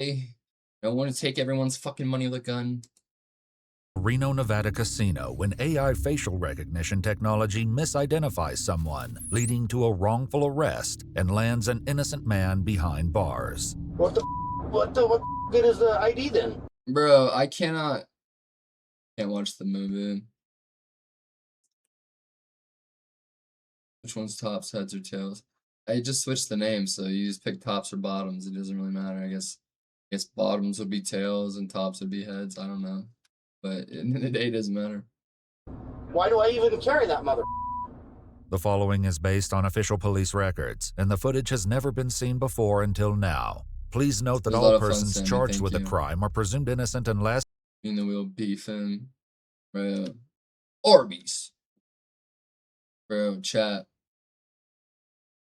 I don't want to take everyone's fucking money with a gun. Reno, Nevada casino when AI facial recognition technology misidentifies someone, leading to a wrongful arrest and lands an innocent man behind bars. What the good is the ID then? Bro, I can't watch the movie. Which one's tops, heads, or tails? I just switched the name, so you just pick tops or bottoms. It doesn't really matter. I guess bottoms would be tails and tops would be heads. I don't know. But in the day, it doesn't matter. Why do I even carry that mother? The following is based on official police records, and the footage has never been seen before until now. Please note that all persons charged with a crime are presumed innocent unless... In the wheel beefing. Bro. Arby's. Bro, chat.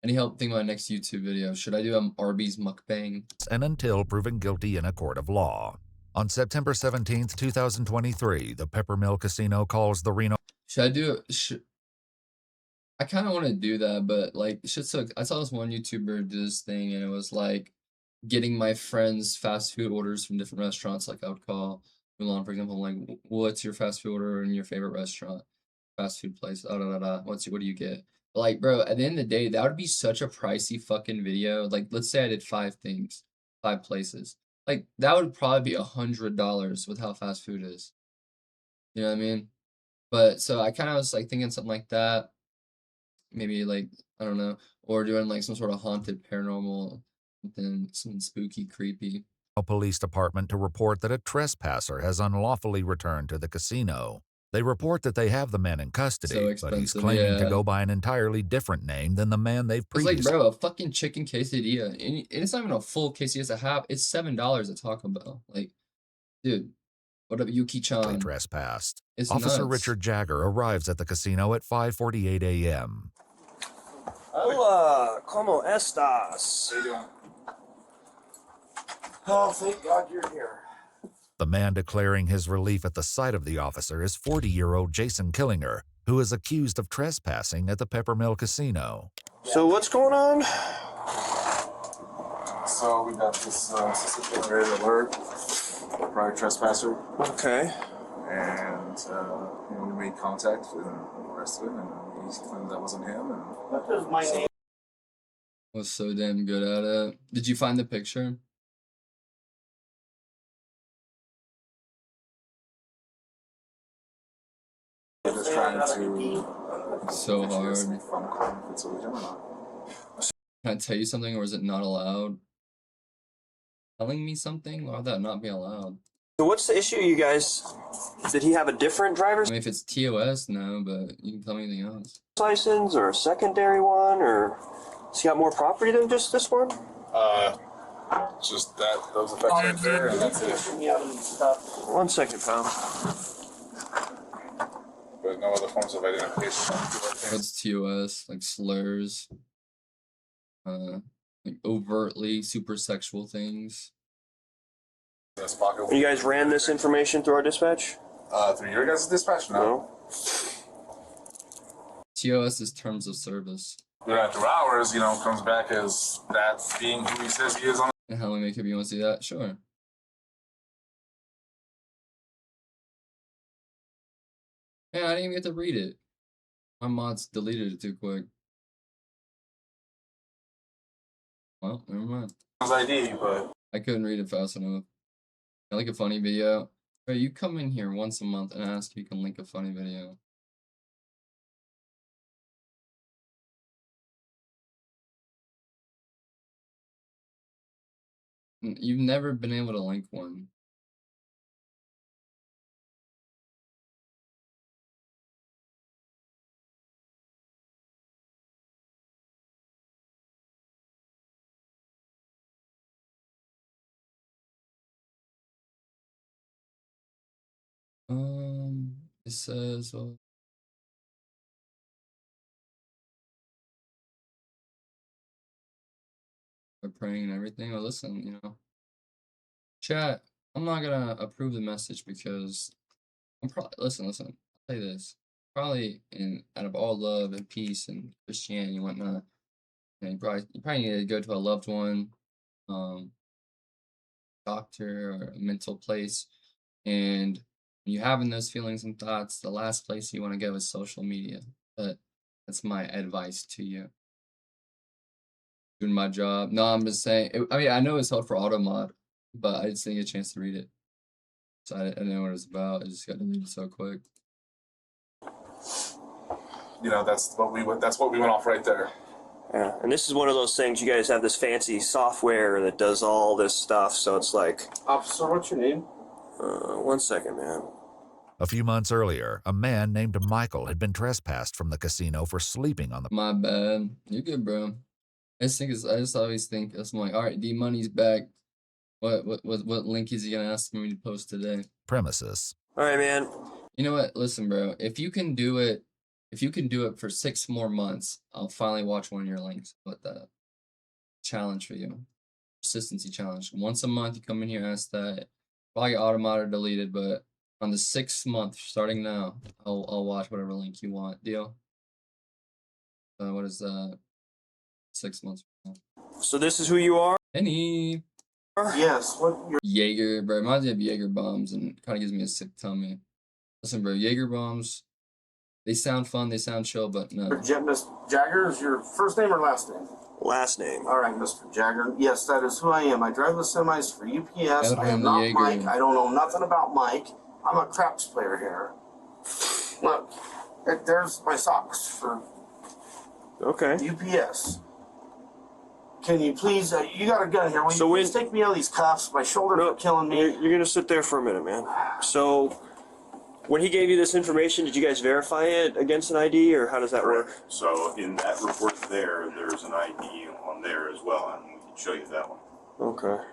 Any help think about next YouTube video? Should I do an Arby's mukbang? And until proven guilty in a court of law. On September 17th, 2023, the Peppermill Casino calls the Reno... Should I do it? I kind of want to do that, but like, shit sucks. I saw this one YouTuber do this thing, and it was like getting my friends' fast food orders from different restaurants. Like I would call Mulan, for example, like, what's your fast food order in your favorite restaurant, fast food place? What do you get? But like, bro, at the end of the day, that would be such a pricey fucking video. Like, let's say I did 5 things, 5 places. Like, that would probably be $100 with how fast food is. You know what I mean? But so I kind of was like thinking something like that. Maybe like, I don't know, or doing like some sort of haunted paranormal, something spooky, creepy. Police department to report that a trespasser has unlawfully returned to the casino. They report that they have the man in custody, but he's claiming to go by an entirely different name than the man they've previously... It's like, bro, a fucking chicken quesadilla, and it's not even a full quesadilla, it's a half. It's $7 at Taco Bell. Like, dude, what up, Yuki-chan? Trespassed. It's Officer nuts. Richard Jagger arrives at the casino at 5:48 a.m. Hola, ¿cómo estás? How you doing? Oh, thank God you're here. The man declaring his relief at the sight of the officer is 40-year-old Jason Killinger, who is accused of trespassing at the Peppermill Casino. So what's going on? So we got this suspicious alert, prior trespasser. Okay. And we made contact and arrested him, and he claimed that wasn't him. And What does my name? Was so damn good at it. Did you find the picture? just trying to so hard. if it's illegal or not. Can I tell you something, or is it not allowed? Telling me something? Why would that not be allowed? So what's the issue, you guys? Did he have a different driver's I mean, if it's TOS, no, but you can tell me anything else. license or a secondary one, or has he got more property than just this one? Just that, those effects right there, and that's it. One second, pal. But no other forms of identification. What's TOS? Like slurs, like overtly super sexual things. You guys ran this information through our dispatch? Through your guys' dispatch? No. TOS is terms of service. Yeah, through ours, comes back as that being who he says he is on. And how long make it? You want to see that? Sure. Man, I didn't even get to read it. My mods deleted it too quick. Well, never mind. His ID, but I couldn't read it fast enough. I like a funny video. Bro, you come in here once a month and ask if you can link a funny video. You've never been able to link one. It says, we're praying and everything. Well, listen, chat, I'm not gonna approve the message because I'm probably, listen, I'll tell you this. Probably out of all love and peace and Christianity and whatnot, you probably need to go to a loved one, doctor or a mental place. And when you're having those feelings and thoughts, the last place you want to go is social media. But that's my advice to you. Doing my job. No, I'm just saying. I mean, I know it's held for automod, but I just didn't get a chance to read it. So I didn't know what it was about. I just got deleted so quick. You know, that's what we went off right there. Yeah, and this is one of those things, you guys have this fancy software that does all this stuff, so it's like... Officer, what's your name? 1 second, man. A few months earlier, a man named Michael had been trespassed from the casino for sleeping on the... My bad. You're good, bro. I just always think, I'm like, all right, D-Money's back. What link is he gonna ask me to post today? premises. All right, man. You know what? Listen, bro. If you can do it for 6 more months, I'll finally watch one of your links. What the challenge for you? Consistency challenge. Once a month, you come in here, ask that. Probably get automated or deleted, but on the 6th month, starting now, I'll watch whatever link you want. Deal? What is that? 6 months from now. So this is who you are? Any Yes. What? Your Jaeger, bro. Reminds me of Jaeger bombs and kind of gives me a sick tummy. Listen, bro. Jaeger bombs. They sound fun. They sound chill, but no. Miss Jagger is your first name or last name? Last name. All right, Mr. Jagger. Yes, that is who I am. I drive the semis for UPS. Gotta I am find the not Jaeger. Mike. I don't know nothing about Mike. I'm a craps player here. Look, there's my socks for Okay. UPS. Can you please, you got a gun here. Will So you when- please take me out of these cuffs? My shoulders No, are killing me. You're going to sit there for a minute, man. So when he gave you this information, did you guys verify it against an ID, or how does that work? So in that report there's an ID on there as well, and we can show you that one. Okay.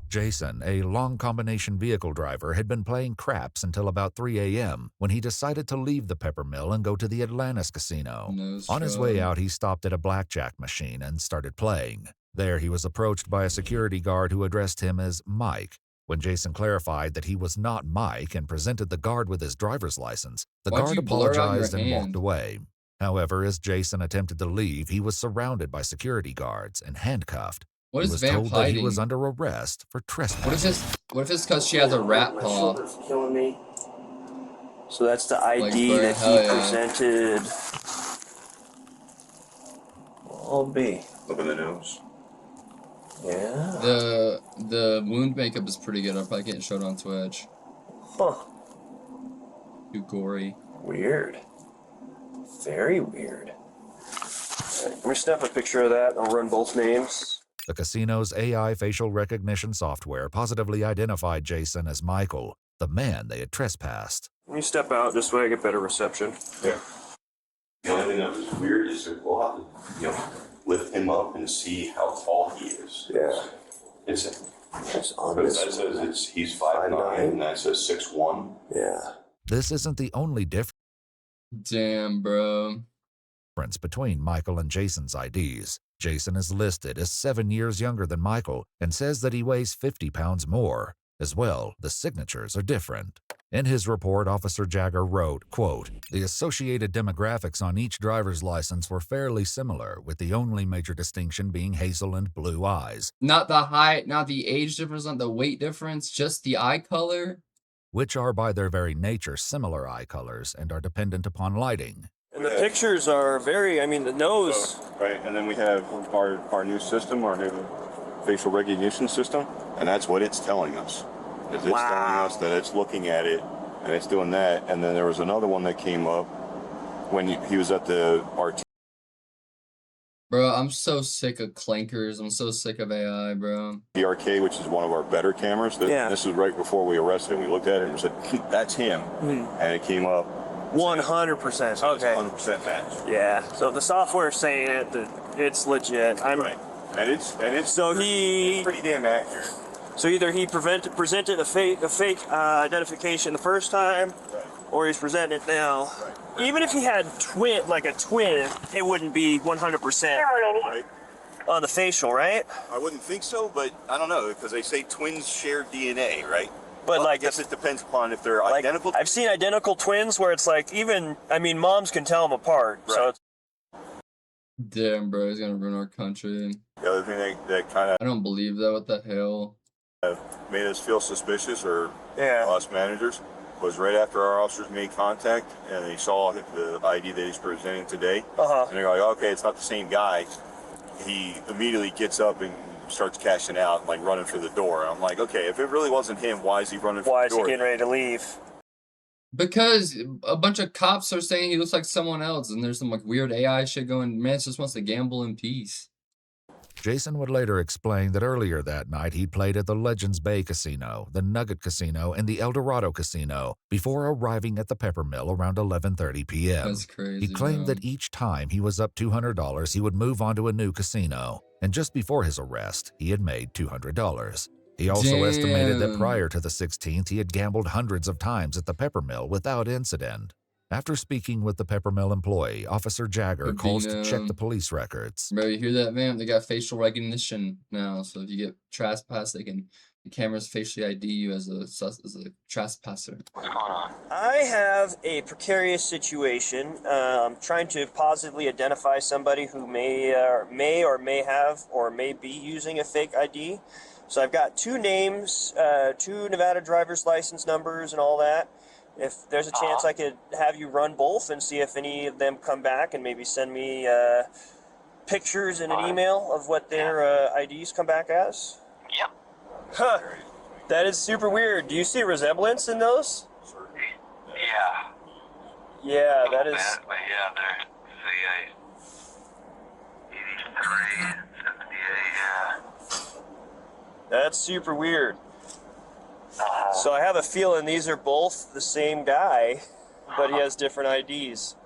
Jason, a long combination vehicle driver, had been playing craps until about 3 a.m. when he decided to leave the pepper mill and go to the Atlantis casino. No On his way struggle. out, he stopped at a blackjack machine and started playing. There, he was approached by a security guard who addressed him as Mike. When Jason clarified that he was not Mike and presented the guard with his driver's license, the Why'd guard you blur out your apologized and hand? walked away. However, as Jason attempted to leave, he was surrounded by security guards and handcuffed. What He is was Vamp told that he hiding? was under arrest for trespassing. What if it's because she has a rat My paw? shoulders are killing me. So that's the ID Like, that hell he yeah. presented. I'll be. Look at the nose. Yeah. The wound makeup is pretty good. I'll probably get it showed on Twitch. Huh. Too gory. Weird. Very weird. Right, let me snap a picture of that. I'll run both names. The casino's AI facial recognition software positively identified Jason as Michael, the man they had trespassed. Let me step out this way I get better reception. Yeah. The only thing that was weird is that we'll have to, lift him up and see how tall he is. Yeah. It's It's on because this. that says he's 5'9" and that says 6'1". Yeah. This isn't the only difference Damn, bro. between Michael and Jason's IDs. Jason is listed as 7 years younger than Michael and says that he weighs 50 pounds more. As well, the signatures are different. In his report, Officer Jagger wrote, quote, "The associated demographics on each driver's license were fairly similar, with the only major distinction being hazel and blue eyes, Not the height, not the age difference, not the weight difference, just the eye color. which are by their very nature similar eye colors and are dependent upon lighting." And the pictures are very, I mean, the nose. Right, and then we have our new system, our new facial recognition system, and that's what it's telling us. It's telling us that it's looking at it, and it's doing that. And then there was another one that came up when he was at the RT. Bro, I'm so sick of clankers. I'm so sick of AI, bro. RK, which is one of our better cameras. Yeah. This is right before we arrested him. We looked at it and said, "That's him," and it came up 100%. Okay. 100% match. Yeah. So the software's saying it, that it's legit. Right, and it's So he, pretty damn accurate. so either he presented a fake identification the first time, Right. or he's presenting it now. Right. Even if he had a twin, it wouldn't be 100% Right. on the facial, right? I wouldn't think so, but I don't know because they say twins share DNA, right? But Well, like, I guess it depends upon if they're like identical. I've seen identical twins where it's like moms can tell them apart. So Right. it's, Damn, bro, he's gonna ruin our country. The other thing that kind of I don't believe that. What the hell? Made us feel suspicious, or Yeah. us managers, was right after our officers made contact and they saw the ID that he's presenting today. Uh-huh. And they're like, okay, it's not the same guy. He immediately gets up and starts cashing out, like running for the door. I'm like, okay, if it really wasn't him, why is he running for Why the is he door? getting ready to leave? Because a bunch of cops are saying he looks like someone else, and there's some like weird AI shit going. Man just wants to gamble in peace. Jason would later explain that earlier that night he'd played at the Legends Bay Casino, the Nugget Casino, and the El Dorado Casino before arriving at the Peppermill around 11:30 p.m. That's crazy. He claimed bro. that each time he was up $200, he would move on to a new casino, and just before his arrest, he had made $200. He also estimated that Damn. prior to the 16th, he had gambled hundreds of times at the Peppermill without incident. After speaking with the Peppermill employee, Officer Jagger calls to check the police records. Bro, you hear that, man? They got facial recognition now, so if you get trespassed, the cameras facially ID you as a trespasser. What's going on? I have a precarious situation. I'm trying to positively identify somebody who may or may have or may be using a fake ID. So I've got two names, two Nevada driver's license numbers and all that. If there's a chance I could have you run both and see if any of them come back and maybe send me pictures in an email of what their IDs come back as. Yep. Huh. That is super weird. Do you see resemblance in those? Yeah. Yeah, that is. But yeah, they're the 83, 78, yeah. That's super weird. So I have a feeling these are both the same guy, but he has different IDs.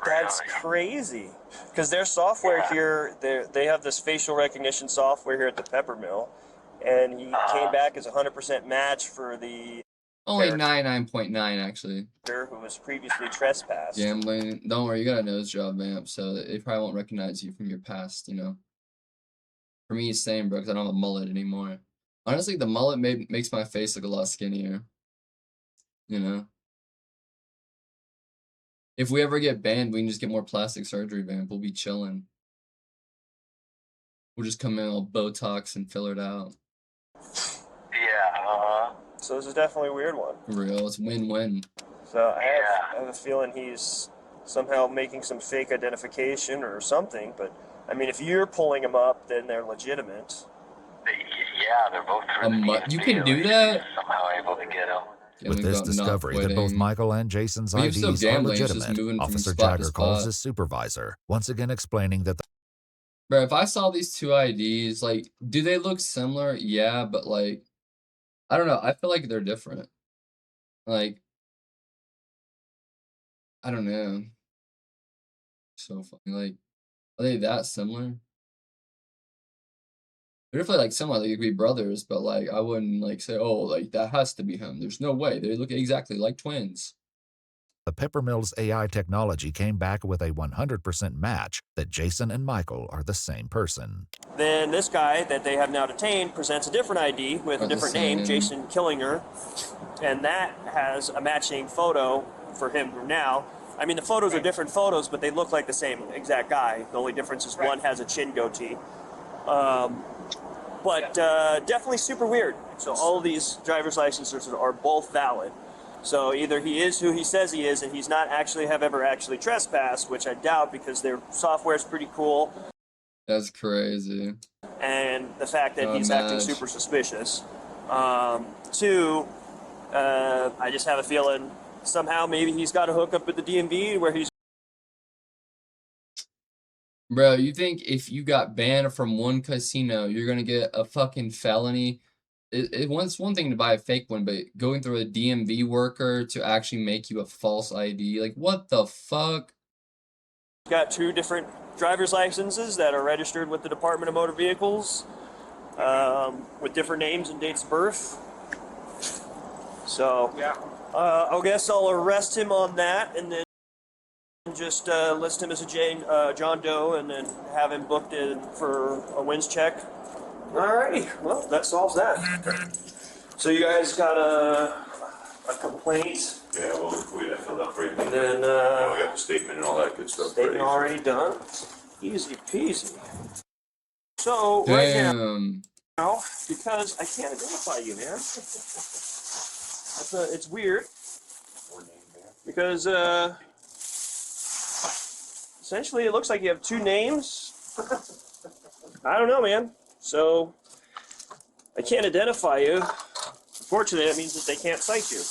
That's crazy. Because their software here, they have this facial recognition software here at the Peppermill, and he came back as a 100% match for the Only 99.9 actually. who was previously trespassed. Gambling. Don't worry, you got a nose job, man. So they probably won't recognize you from your past, you know. For me, it's same, bro, because I don't have a mullet anymore. Honestly, the mullet makes my face look a lot skinnier. You know? If we ever get banned, we can just get more plastic surgery, man. We'll be chilling. We'll just come in all Botox and fill it out. Yeah, So this is definitely a weird one. For real, it's win-win. So I have a feeling he's somehow making some fake identification or something, but I mean, if you're pulling them up, then they're legitimate. yeah, they're both through You can do that? Somehow able to get them. With this discovery that both Michael and Jason's But you're still IDs are gambling, it's just legitimate, moving from Officer spot to Jagger calls spot. his supervisor, once again explaining that the Bro, if I saw these two IDs, like, do they look similar? Yeah, but like, I don't know. I feel like they're different. Like, I don't know. So funny. Like, are they that similar? They're definitely like similar. They could be brothers, but like, I wouldn't like say, oh, like that has to be him. There's no way. They look exactly like twins. Peppermill's AI technology came back with a 100% match that Jason and Michael are the same person. Then this guy that they have now detained presents a different ID with a different name, Jason Killinger, and that has a matching photo for him now. I mean, the photos are different photos, but they look like the same exact guy. The only difference is one has a chin goatee. But definitely super weird. So all of these driver's licenses are both valid. So either he is who he says he is, and he's not actually ever actually trespassed, which I doubt because their software is pretty cool. That's crazy. And the fact that he's acting super suspicious. Two, I just have a feeling somehow maybe he's got a hookup at the DMV where he's. Bro, you think if you got banned from one casino, you're gonna get a fucking felony? It's one thing to buy a fake one, but going through a DMV worker to actually make you a false ID, like what the fuck? Got two different driver's licenses that are registered with the Department of Motor Vehicles, with different names and dates of birth. So, I guess I'll arrest him on that, and then just list him as a John Doe, and then have him booked in for a wins check. Alrighty, well, that solves that. So you guys got a complaint? Yeah, well, we filled out for you. And then, we got the statement and all that good stuff. statement already done. Easy peasy. So, right now, Damn. now because I can't identify you, man. It's weird because essentially it looks like you have two names. I don't know, man. So I can't identify you. Unfortunately, that means that they can't cite you.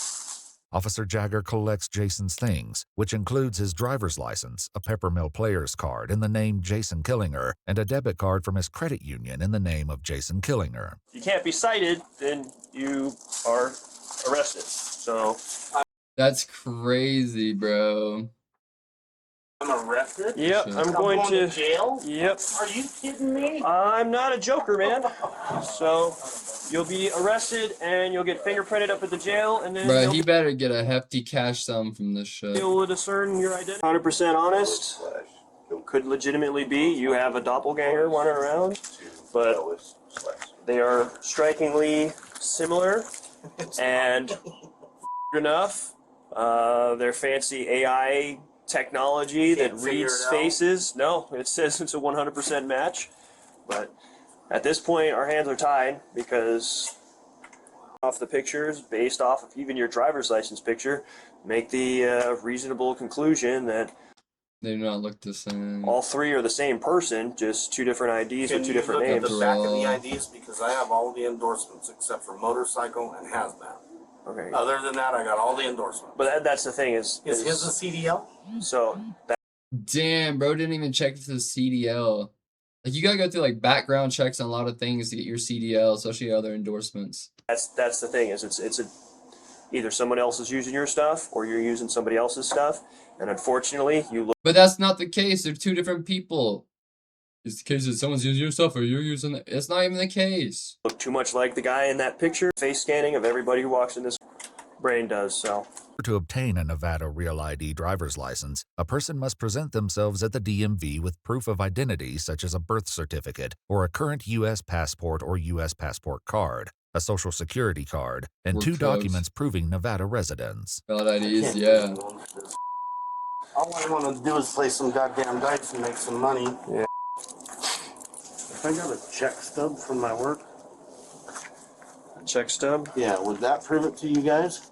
Officer Jagger collects Jason's things, which includes his driver's license, a Peppermill player's card in the name Jason Killinger, and a debit card from his credit union in the name of Jason Killinger. If you can't be cited, then you are arrested. So That's crazy, bro. I'm arrested? yep, Shit. I'm I'm going to jail? Yep. Are you kidding me? I'm not a joker, man. So you'll be arrested and you'll get fingerprinted up at the jail, and then Bro, they'll he better get a hefty cash sum from this be shit. able to discern your identity. 100% honest. Could legitimately be you have a doppelganger running around, but they are strikingly similar and enough. Their fancy AI technology that Can't figure reads it out. faces. No, it says it's a 100% match. But at this point, our hands are tied because off the pictures, based off of even your driver's license picture, make the reasonable conclusion that They do not look the same. all three are the same person, just two different IDs with two different Look at names. the back of the Bro. IDs because I have all the endorsements except for motorcycle and hazmat. Okay, Other than that, I got all the endorsements. but that's the thing is Is his a CDL? so Damn, bro didn't even check if it's CDL. Like, you gotta go through, like, background checks on a lot of things to get your CDL, especially other endorsements. that's the thing is it's a either someone else is using your stuff or you're using somebody else's stuff, and unfortunately you But that's not the case. They're two different people. It's the case that someone's using your stuff or you're using it. It's not even the case. look too much like the guy in that picture. Face scanning of everybody who walks in this brain does so. To obtain a Nevada Real ID driver's license, a person must present themselves at the DMV with proof of identity such as a birth certificate or a current U.S. passport or U.S. passport card, a social security card, and We're 2 close. documents proving Nevada residence. Valid IDs, Can't yeah. do it. All I want to do is play some goddamn dice and make some money. Yeah. If I got a check stub from my work, Check stub. yeah, would that prove it to you guys?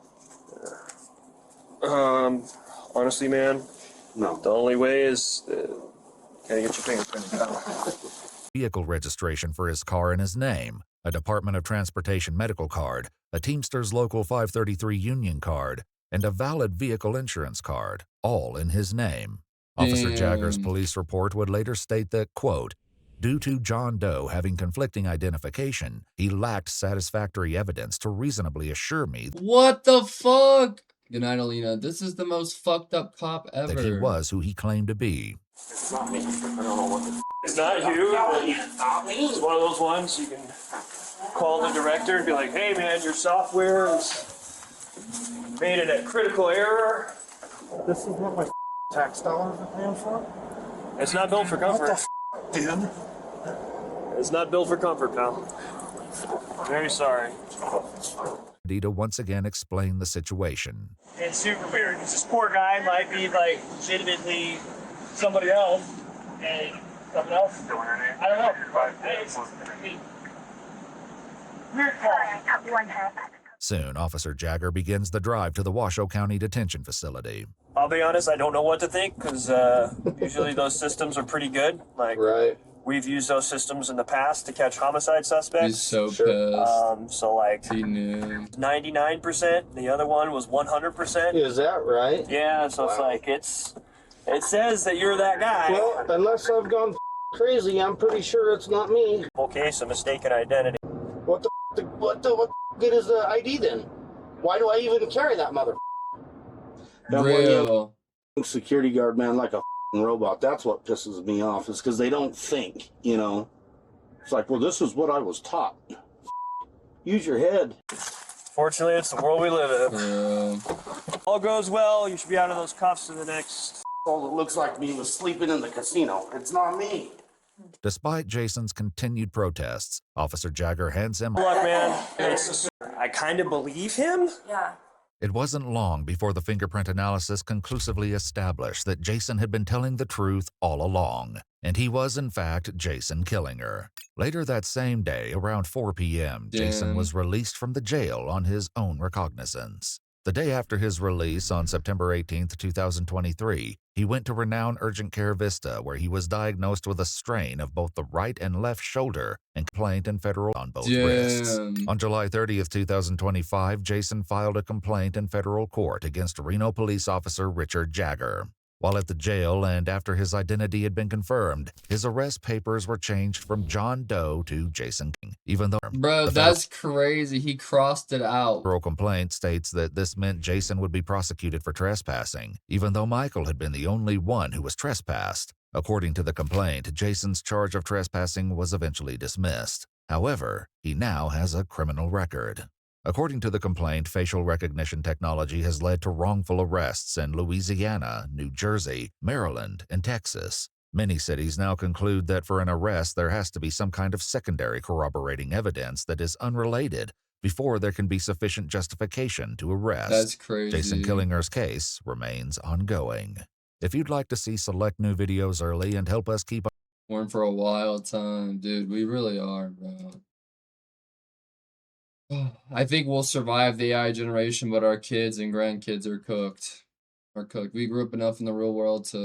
Honestly, man, No. the only way is gotta get your fingerprinted out. Vehicle registration for his car in his name, a Department of Transportation medical card, a Teamsters Local 533 union card, and a valid vehicle insurance card, all in his name. Officer Jagger's Damn. police report would later state that, quote, due to John Doe having conflicting identification, he lacked satisfactory evidence to reasonably assure me What the fuck? Good night, Alina. This is the most fucked up cop ever. that he was who he claimed to be. It's not me. I don't know what the It's not you. But It's not me. it's one of those ones you can call the director and be like, "Hey, man, your software is made it a critical error." This is what my tax dollars are paying for? It's not built for comfort. Dude. It's not built for comfort, pal. Very sorry. To once again explain the situation. It's super weird because this poor guy might be like legitimately somebody else, and something else. I don't know. It's weird call. Soon, Officer Jagger begins the drive to the Washoe County Detention Facility. I'll be honest, I don't know what to think because usually those systems are pretty good. Like Right. we've used those systems in the past to catch homicide He's suspects. so Sure. pissed. So like He knew. 99%. The other one was 100%. Is that right? Yeah, so it's like it says that you're that guy. Well, unless I've gone crazy, I'm pretty sure it's not me. Okay, so mistaken identity. What the good is the ID then? Why do I even carry that mother? Real. Security guard man like a robot. That's what pisses me off is because they don't think, you know. It's like, well, this is what I was taught. Use your head. Fortunately, it's the world we live in. Real. All goes well. You should be out of those cuffs in the next. All it looks like me was sleeping in the casino. It's not me. Despite Jason's continued protests, Officer Jagger hands him Good luck, man. I kind of believe him. Yeah. It wasn't long before the fingerprint analysis conclusively established that Jason had been telling the truth all along, and he was in fact Jason Killinger. Later that same day, around 4 p.m., Jason was Damn. released from the jail on his own recognizance. The day after his release on September 18, 2023, he went to renowned urgent care Vista, where he was diagnosed with a strain of both the right and left shoulder and complaint in federal on both wrists. Damn. On July 30th, 2025, Jason filed a complaint in federal court against Reno police officer Richard Jagger. While at the jail and after his identity had been confirmed, his arrest papers were changed from John Doe to Jason King, even though Bro, the that's crazy. He crossed it out. federal complaint states that this meant Jason would be prosecuted for trespassing, even though Michael had been the only one who was trespassed. According to the complaint, Jason's charge of trespassing was eventually dismissed. However, he now has a criminal record. According to the complaint, facial recognition technology has led to wrongful arrests in Louisiana, New Jersey, Maryland, and Texas. Many cities now conclude that for an arrest, there has to be some kind of secondary corroborating evidence that is unrelated before there can be sufficient justification to arrest. That's crazy. Jason Killinger's case remains ongoing. If you'd like to see select new videos early and help us keep We're in for a wild time, dude. We really are, bro. I think we'll survive the AI generation, but our kids and grandkids are cooked. We grew up enough in the real world to